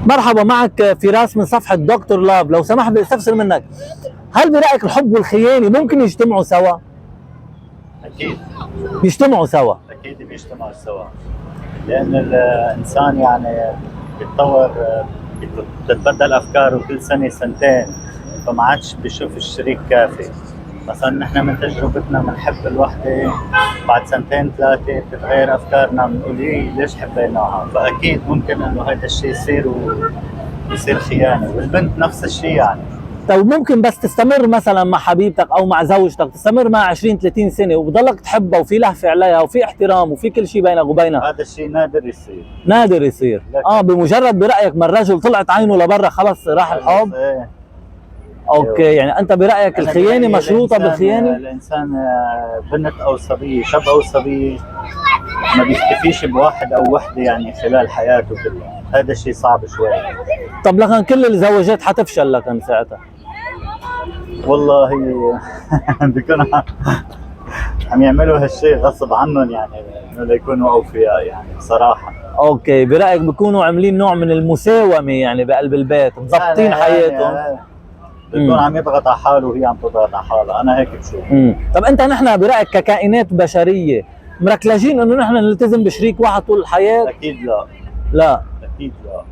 مرحبا، معك فراس من صفحة دكتور لاف. لو سمحت بدي استفسر منك، هل برأيك الحب والخيانة ممكن يجتمعوا سوا؟ أكيد يجتمعوا سوا. أكيد بيجتمعوا سوا، لأن الإنسان يعني بيتطور، بتتبدل أفكاره كل سنة سنتين، فما عادش بيشوف الشريك كافي. مثلا نحن من تجربتنا بنحب الوحدة، بعد سنتين ثلاثة بتتغير أفكارنا، بنقول ليش حبيناها. فأكيد ممكن إنه هذا الشيء يصير ويصير خيانة، والبنت نفس الشيء يعني. طيب ممكن بس تستمر مثلا مع حبيبتك او مع زوجتك، تستمر مع 20 30 سنة وبضلك تحبها وفي لهفة عليها وفي احترام وفي كل شيء بينك وبينها؟ هذا الشيء نادر يصير. نادر يصير. بمجرد برأيك ما الرجل طلعت عينه لبرا خلص راح الحب؟ إيه. اوكي، يعني انت برأيك الخيانة مشروطة بالخيانة؟ الانسان بنت او صبي، شاب او صبي، ما بيكتفيش بواحد او وحده يعني خلال حياته كلها. هذا الشيء صعب شوي. طب لكن كل الزواجات حتفشل لكن ساعتها؟ والله بيكون عم يعملوا هالشيء غصب عنهم، يعني انه ليكونوا اوفياء يعني بصراحه. اوكي، برأيك بيكونوا عاملين نوع من المساومة يعني بقلب البيت، مضبطين يعني حياتهم؟ بيكون عم يضغط على حاله وهي عم تضغط على حالها. انا هيك بشوف. طب نحن برأيك ككائنات بشرية مركلجين انه نحن نلتزم بشريك واحد طول الحياة؟ اكيد لا. لا اكيد لا.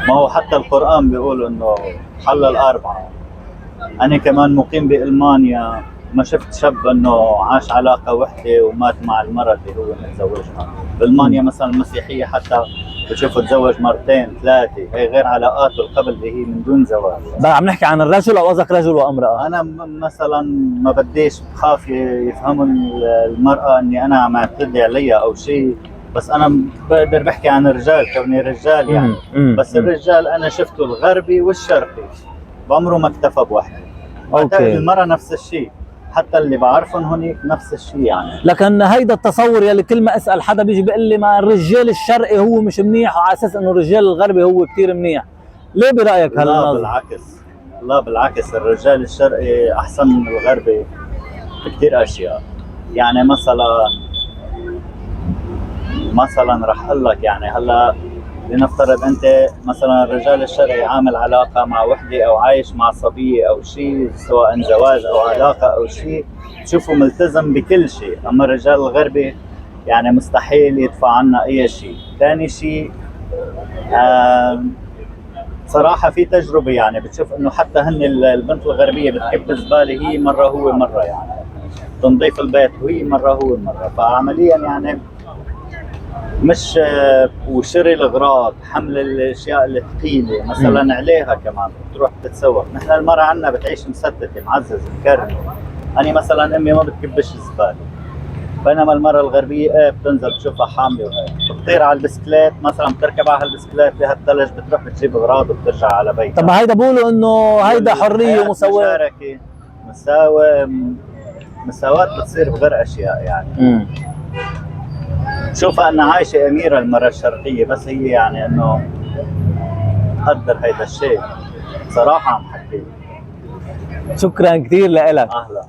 ما هو حتى القرآن بيقول انه حلل اربعه. انا كمان مقيم بالمانيا، ما شفت شاب انه عاش علاقه وحده ومات مع المراه اللي هو متزوجها. بالمانيا مثلا المسيحيه حتى بتشوفه تزوج مرتين ثلاثه، هي غير علاقاته قبل اللي هي من دون زواج. بقى عم نحكي عن الرجل او قصدك رجل وامراه؟ انا مثلا ما بديش، بخاف يفهموا المراه اني انا عم اعتدي عليها او شيء، بس انا بقدر بحكي عن الرجال كوني رجال يعني. بس الرجال انا شفته الغربي والشرقي بعمره ما اكتفى بوحده. اوكي. المرأة نفس الشيء، حتى اللي بعرفهم هنيك نفس الشيء يعني. لكن هيدا التصور يلي كل ما اسال حدا بيجي بيقول لي ما الرجال الشرقي هو مش منيح على اساس انه الرجال الغربي هو كثير منيح. ليه برايك هالنظر؟ لا بالعكس، لا بالعكس، الرجال الشرقي احسن من الغربي بكثير اشياء. يعني مثلا رح اقول لك، يعني هلا لنفترض انت مثلا الرجال الشرقي عامل علاقه مع وحده او عايش مع صبيه او شيء، سواء زواج او علاقه او شيء، تشوفه ملتزم بكل شيء. اما الرجال الغربي يعني مستحيل يدفع عنا اي شيء. ثاني شيء صراحه في تجربه، يعني بتشوف انه حتى هن البنت الغربيه بتكب الزباله هي مره هو مره، يعني تنظيف البيت وهي مره هو مره. فعمليا يعني مش وشري الاغراض، حمل الاشياء الثقيله مثلا عليها كمان بتروح تتسوق. نحن المراه عندنا بتعيش مسدته معززه مكرمه. انا مثلا امي ما بتكبش الزباله، بينما المراه الغربيه بتنزل بتشوفها حامله وهيك، بتطير على البسكليت مثلا، بتركب على البسكليت بهالثلج، بتروح بتجيب اغراض وبترجع على بيتها. طب هيدا بقولوا انه هيدا حريه ومساواه. مشاركه، مساواة بتصير بغير اشياء يعني. شوفها انها عايشه اميره المراه الشرقيه، بس هي يعني انه تقدر هيدا الشيء. صراحه عم حكي. شكرا كثير لك. اهلا.